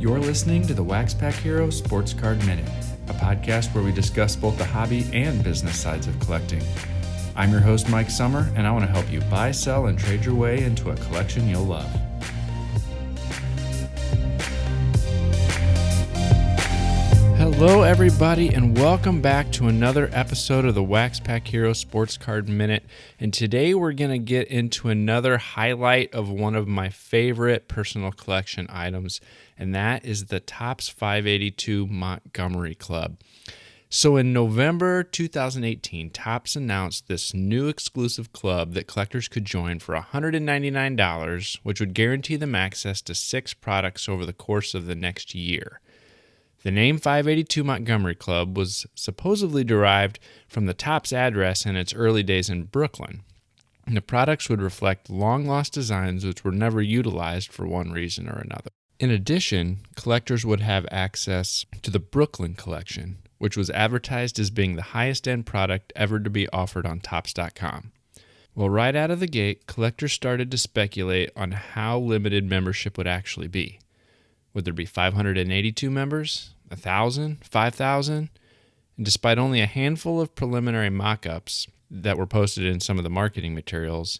You're listening to the Wax Pack Hero Sports Card Minute, a podcast where we discuss both the hobby and business sides of collecting. I'm your host, Mike Sommer, and I want to help you buy, sell, and trade your way into a collection you'll love. Hello, everybody, and welcome back to another episode of the Wax Pack Hero Sports Card Minute. And today we're going to get into another highlight of one of my favorite personal collection items, and that is the Topps 582 Montgomery Club. So in November 2018, Topps announced this new exclusive club that collectors could join for $199, which would guarantee them access to 6 products over the course of the next year. The name 582 Montgomery Club was supposedly derived from the Topps address in its early days in Brooklyn. And the products would reflect long-lost designs which were never utilized for one reason or another. In addition, collectors would have access to the Brooklyn collection, which was advertised as being the highest-end product ever to be offered on Topps.com. Well, right out of the gate, collectors started to speculate on how limited membership would actually be. Would there be 582 members? 1,000? 5,000? And despite only a handful of preliminary mock-ups that were posted in some of the marketing materials,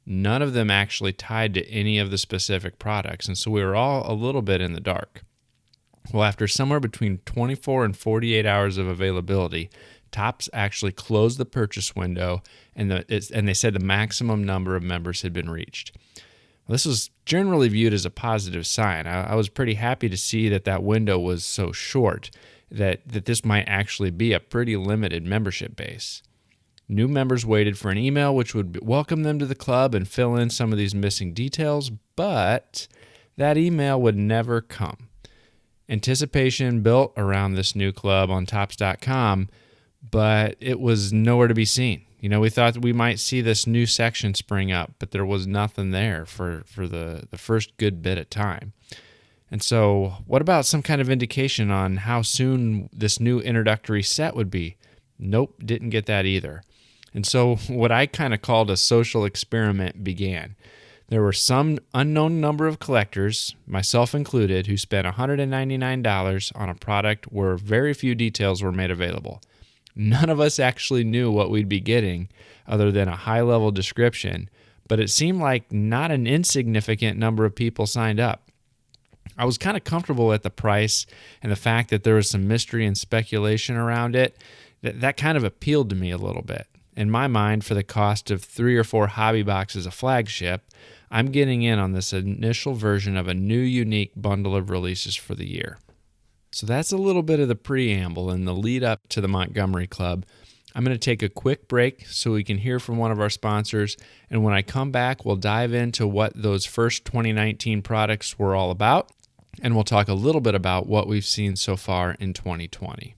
none of them actually tied to any of the specific products, and so we were all a little bit in the dark. Well, after somewhere between 24 and 48 hours of availability, Topps actually closed the purchase window, and they said the maximum number of members had been reached. This was generally viewed as a positive sign. I was pretty happy to see that window was so short, that this might actually be a pretty limited membership base. New members waited for an email which would welcome them to the club and fill in some of these missing details, but that email would never come. Anticipation built around this new club on Topps.com, but it was nowhere to be seen. We thought that we might see this new section spring up, but there was nothing there for the first good bit of time. And so what about some kind of indication on how soon this new introductory set would be? Nope, didn't get that either. And so what I kind of called a social experiment began. There were some unknown number of collectors, myself included, who spent $199 on a product where very few details were made available. None of us actually knew what we'd be getting other than a high-level description, but it seemed like not an insignificant number of people signed up. I was kind of comfortable at the price and the fact that there was some mystery and speculation around it. That kind of appealed to me a little bit. In my mind, for the cost of 3 or 4 hobby boxes of flagship, I'm getting in on this initial version of a new unique bundle of releases for the year. So that's a little bit of the preamble and the lead up to the Montgomery Club. I'm going to take a quick break so we can hear from one of our sponsors, and when I come back, we'll dive into what those first 2019 products were all about, and we'll talk a little bit about what we've seen so far in 2020.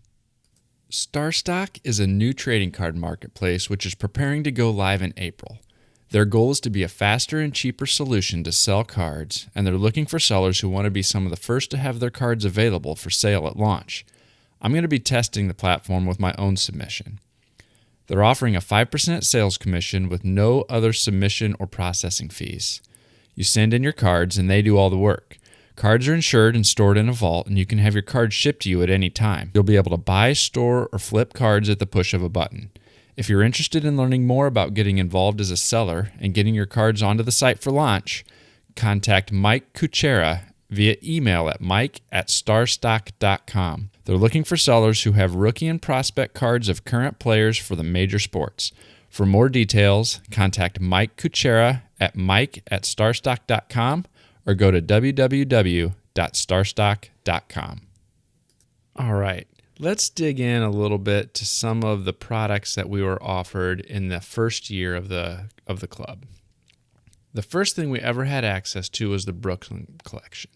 StarStock is a new trading card marketplace which is preparing to go live in April. Their goal is to be a faster and cheaper solution to sell cards, and they're looking for sellers who want to be some of the first to have their cards available for sale at launch. I'm going to be testing the platform with my own submission. They're offering a 5% sales commission with no other submission or processing fees. You send in your cards and they do all the work. Cards are insured and stored in a vault, and you can have your cards shipped to you at any time. You'll be able to buy, store, or flip cards at the push of a button. If you're interested in learning more about getting involved as a seller and getting your cards onto the site for launch, contact Mike Kuchera via email at mike@starstock.com. They're looking for sellers who have rookie and prospect cards of current players for the major sports. For more details, contact Mike Kuchera at mike@starstock.com or go to www.starstock.com. All right. Let's dig in a little bit to some of the products that we were offered in the first year of the club. The first thing we ever had access to was the Brooklyn collection.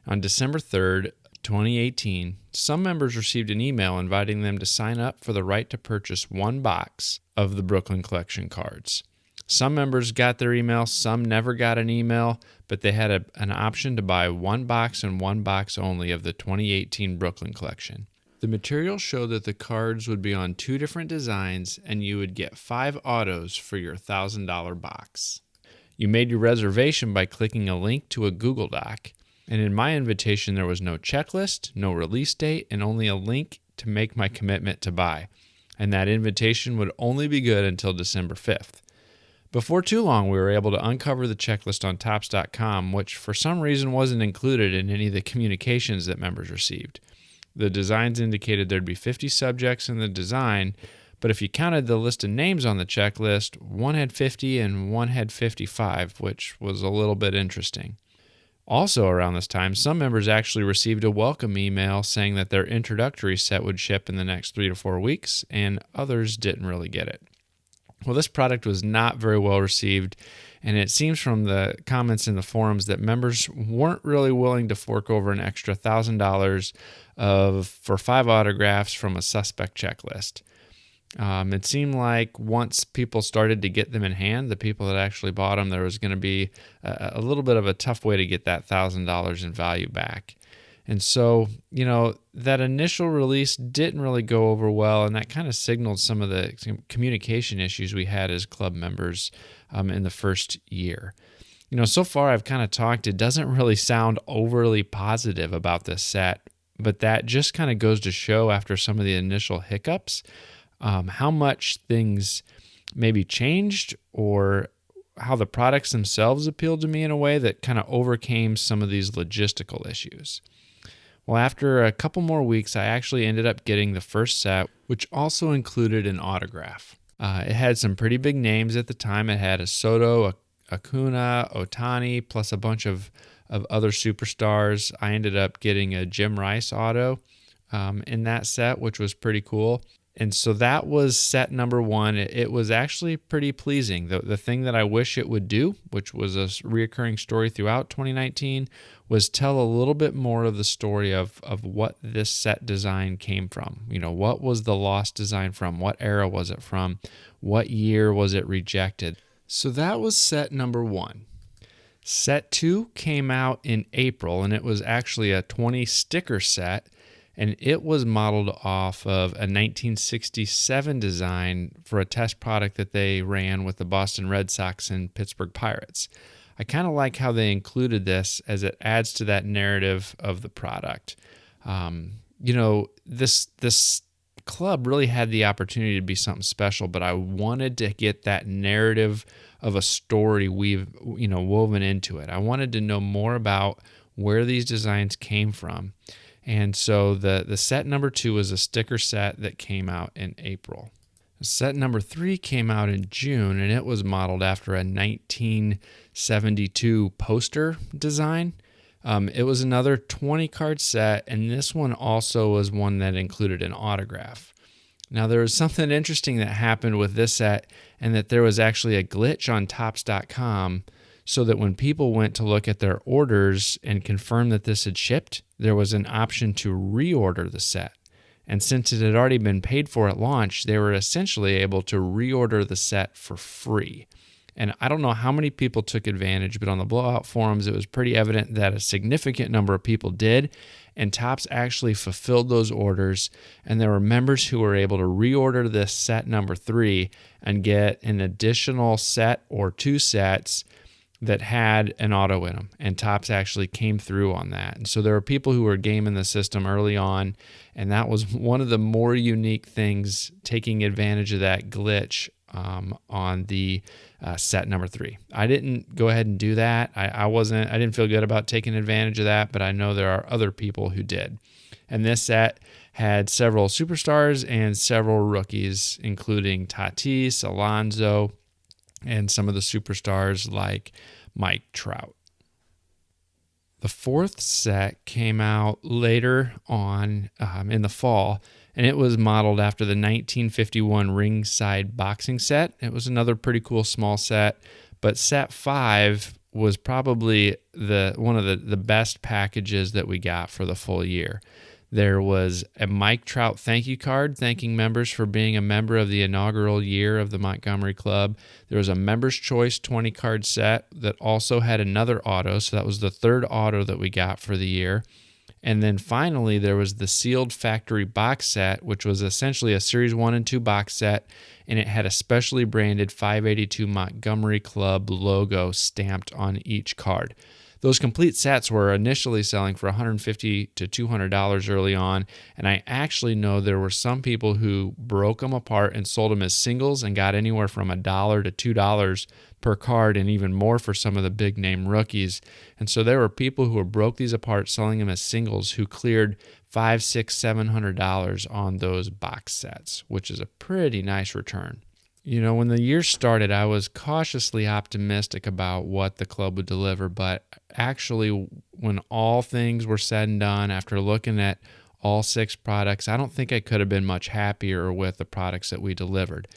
On December 3rd, 2018, some members received an email inviting them to sign up for the right to purchase 1 box of the Brooklyn collection cards. Some members got their email, some never got an email, but they had an option to buy 1 box and 1 box only of the 2018 Brooklyn collection. The material showed that the cards would be on 2 different designs, and you would get 5 autos for your $1,000 box. You made your reservation by clicking a link to a Google Doc. And in my invitation, there was no checklist, no release date, and only a link to make my commitment to buy. And that invitation would only be good until December 5th. Before too long, we were able to uncover the checklist on Topps.com, which for some reason wasn't included in any of the communications that members received. The designs indicated there'd be 50 subjects in the design, but if you counted the list of names on the checklist, one had 50 and one had 55, which was a little bit interesting. Also around this time, some members actually received a welcome email saying that their introductory set would ship in the next 3 to 4 weeks, and others didn't really get it. Well, this product was not very well received, and it seems from the comments in the forums that members weren't really willing to fork over an extra $1,000 for 5 autographs from a suspect checklist. It seemed like once people started to get them in hand, the people that actually bought them, there was going to be a little bit of a tough way to get that $1,000 in value back. And so, that initial release didn't really go over well, and that kind of signaled some of the communication issues we had as club members in the first year. So far I've kind of talked, it doesn't really sound overly positive about this set, but that just kind of goes to show after some of the initial hiccups, how much things maybe changed or how the products themselves appealed to me in a way that kind of overcame some of these logistical issues. Well, after a couple more weeks, I actually ended up getting the first set, which also included an autograph. It had some pretty big names at the time. It had a Soto, Acuna, Ohtani, plus a bunch of other superstars. I ended up getting a Jim Rice auto in that set, which was pretty cool. And so that was set number 1. It was actually pretty pleasing. The thing that I wish it would do, which was a reoccurring story throughout 2019, was tell a little bit more of the story of what this set design came from. What was the lost design from? What era was it from? What year was it rejected? So that was set number 1. Set 2 came out in April, and it was actually a 20 sticker set. And it was modeled off of a 1967 design for a test product that they ran with the Boston Red Sox and Pittsburgh Pirates. I kind of like how they included this as it adds to that narrative of the product. This club really had the opportunity to be something special, but I wanted to get that narrative of a story woven into it. I wanted to know more about where these designs came from. And so the set number 2 was a sticker set that came out in April. Set number 3 came out in June, and it was modeled after a 1972 poster design. It was another 20-card set, and this one also was one that included an autograph. Now, there was something interesting that happened with this set, and that there was actually a glitch on Topps.com, so that when people went to look at their orders and confirm that this had shipped, there was an option to reorder the set. And since it had already been paid for at launch, they were essentially able to reorder the set for free. And I don't know how many people took advantage, but on the Blowout forums, it was pretty evident that a significant number of people did, and Topps actually fulfilled those orders, and there were members who were able to reorder this set number 3 and get an additional set or 2 sets that had an auto in them, and Topps actually came through on that. And so there were people who were gaming the system early on, and that was one of the more unique things, taking advantage of that glitch on the set number 3. I didn't go ahead and do that. I didn't feel good about taking advantage of that, but I know there are other people who did. And this set had several superstars and several rookies, including Tatis, Alonso, and some of the superstars like Mike Trout. The 4th set came out later on in the fall, and it was modeled after the 1951 ringside boxing set. It was another pretty cool small set, but set 5 was probably one of the best packages that we got for the full year. There was a Mike Trout thank you card thanking members for being a member of the inaugural year of the Montgomery Club. There was a Members' Choice 20-card set that also had another auto, so that was the 3rd auto that we got for the year. And then finally, there was the sealed factory box set, which was essentially a Series 1 and 2 box set, and it had a specially branded 582 Montgomery Club logo stamped on each card. Those complete sets were initially selling for $150 to $200 early on, and I actually know there were some people who broke them apart and sold them as singles and got anywhere from $1 to $2 per card, and even more for some of the big name rookies. And so there were people who broke these apart selling them as singles who cleared $500, $600, $700 on those box sets, which is a pretty nice return. When the year started, I was cautiously optimistic about what the club would deliver, but actually, when all things were said and done, after looking at all 6 products, I don't think I could have been much happier with the products that we delivered.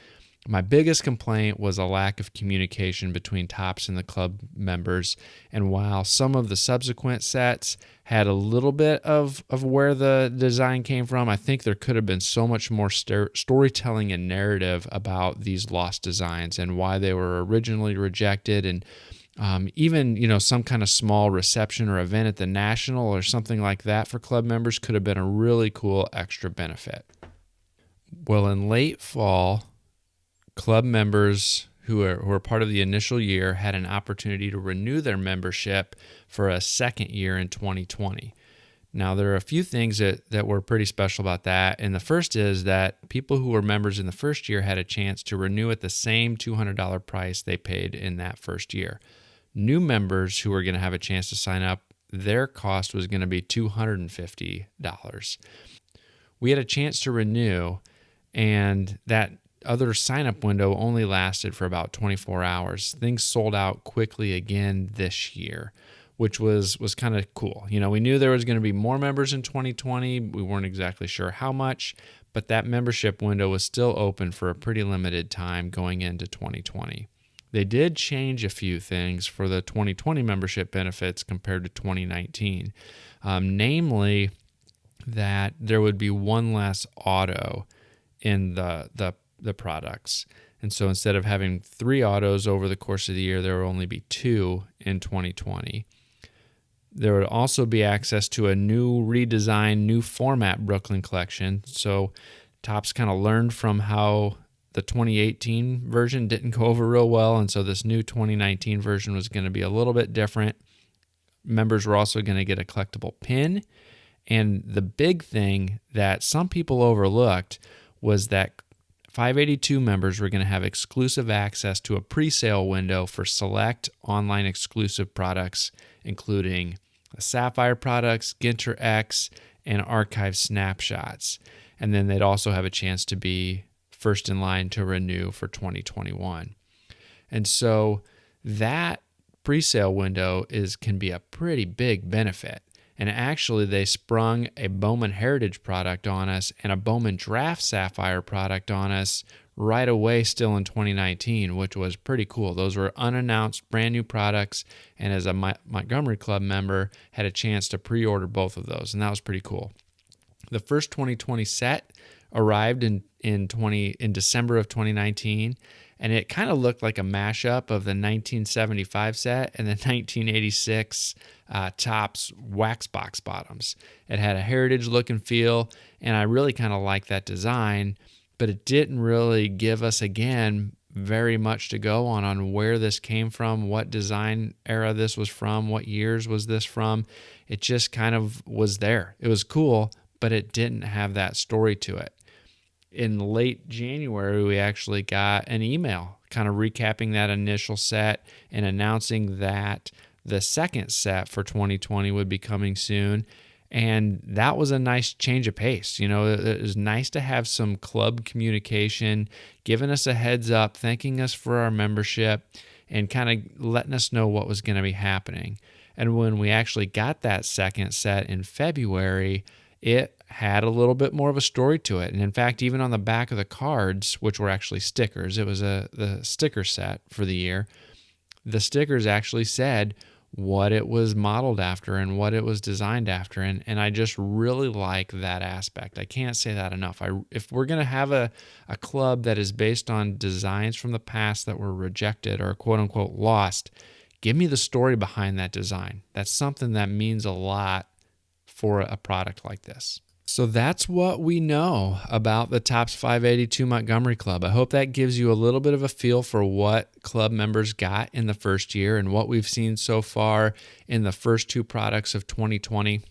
My biggest complaint was a lack of communication between Topps and the club members, and while some of the subsequent sets had a little bit of where the design came from, I think there could have been so much more storytelling and narrative about these lost designs and why they were originally rejected, and even some kind of small reception or event at the National or something like that for club members could have been a really cool extra benefit. Well, in late fall, club members who are part of the initial year had an opportunity to renew their membership for a second year in 2020. Now, there are a few things that were pretty special about that, and the first is that people who were members in the first year had a chance to renew at the same $200 price they paid in that first year. New members who were going to have a chance to sign up, their cost was going to be $250. We had a chance to renew, and that other sign-up window only lasted for about 24 hours. Things sold out quickly again this year, which was kind of cool. We knew there was going to be more members in 2020. We weren't exactly sure how much, but that membership window was still open for a pretty limited time going into 2020. They did change a few things for the 2020 membership benefits compared to 2019, namely that there would be one less auto in the products. And so instead of having 3 autos over the course of the year, there will only be 2 in 2020. There would also be access to a new redesigned, new format Brooklyn collection. So Topps kind of learned from how the 2018 version didn't go over real well, and so this new 2019 version was going to be a little bit different. Members were also going to get a collectible pin, and the big thing that some people overlooked was that 582 members were going to have exclusive access to a pre-sale window for select online exclusive products, including the Sapphire products, Ginter X, and Archive Snapshots. And then they'd also have a chance to be first in line to renew for 2021. And so that pre-sale window can be a pretty big benefit. And actually, they sprung a Bowman Heritage product on us and a Bowman Draft Sapphire product on us right away still in 2019, which was pretty cool. Those were unannounced brand new products, and as a Montgomery Club member, had a chance to pre-order both of those, and that was pretty cool. The first 2020 set arrived in December of 2019, and it kind of looked like a mashup of the 1975 set and the 1986 Topps wax box bottoms. It had a heritage look and feel, and I really kind of liked that design, but it didn't really give us, again, very much to go on where this came from, what design era this was from, what years was this from. It just kind of was there. It was cool, but it didn't have that story to it. In late January, we actually got an email kind of recapping that initial set and announcing that the second set for 2020 would be coming soon. And that was a nice change of pace. It was nice to have some club communication, giving us a heads up, thanking us for our membership, and kind of letting us know what was going to be happening. And when we actually got that second set in February, it had a little bit more of a story to it. And in fact, even on the back of the cards, which were actually stickers, it was the sticker set for the year, the stickers actually said what it was modeled after and what it was designed after. And I just really like that aspect. I can't say that enough. If we're going to have a club that is based on designs from the past that were rejected or quote unquote lost, give me the story behind that design. That's something that means a lot for a product like this. So that's what we know about the Tops 582 Montgomery Club. I hope that gives you a little bit of a feel for what club members got in the first year and what we've seen so far in the first two products of 2020.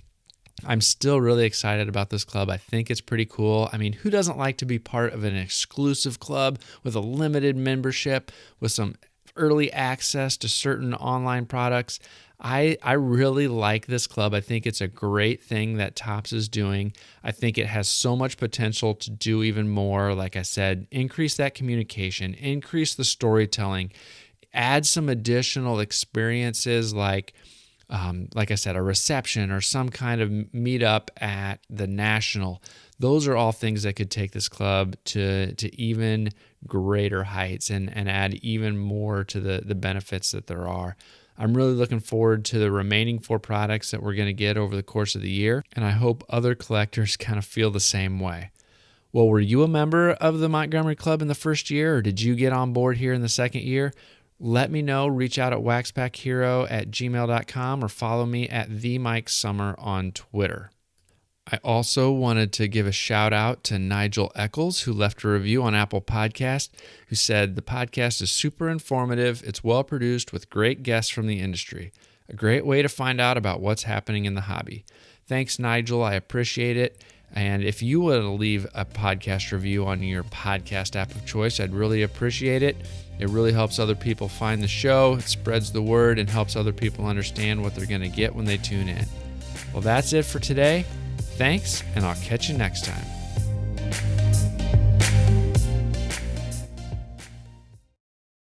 I'm still really excited about this club. I think it's pretty cool. I mean, who doesn't like to be part of an exclusive club with a limited membership, with some early access to certain online products? I really like this club. I think it's a great thing that Topps is doing. I think it has so much potential to do even more. Like I said, increase that communication, increase the storytelling, add some additional experiences like I said, a reception or some kind of meetup at the National. Those are all things that could take this club to even greater heights and add even more to the benefits that there are. I'm really looking forward to the remaining 4 products that we're going to get over the course of the year, and I hope other collectors kind of feel the same way. Well, were you a member of the Montgomery Club in the first year, or did you get on board here in the second year? Let me know. Reach out at waxpackhero@gmail.com or follow me at @TheMikeSummer on Twitter. I also wanted to give a shout out to Nigel Eccles, who left a review on Apple Podcast, who said, "The podcast is super informative. It's well produced with great guests from the industry. A great way to find out about what's happening in the hobby." Thanks, Nigel. I appreciate it. And if you would leave a podcast review on your podcast app of choice, I'd really appreciate it. It really helps other people find the show. It spreads the word and helps other people understand what they're going to get when they tune in. Well, that's it for today. Thanks, and I'll catch you next time.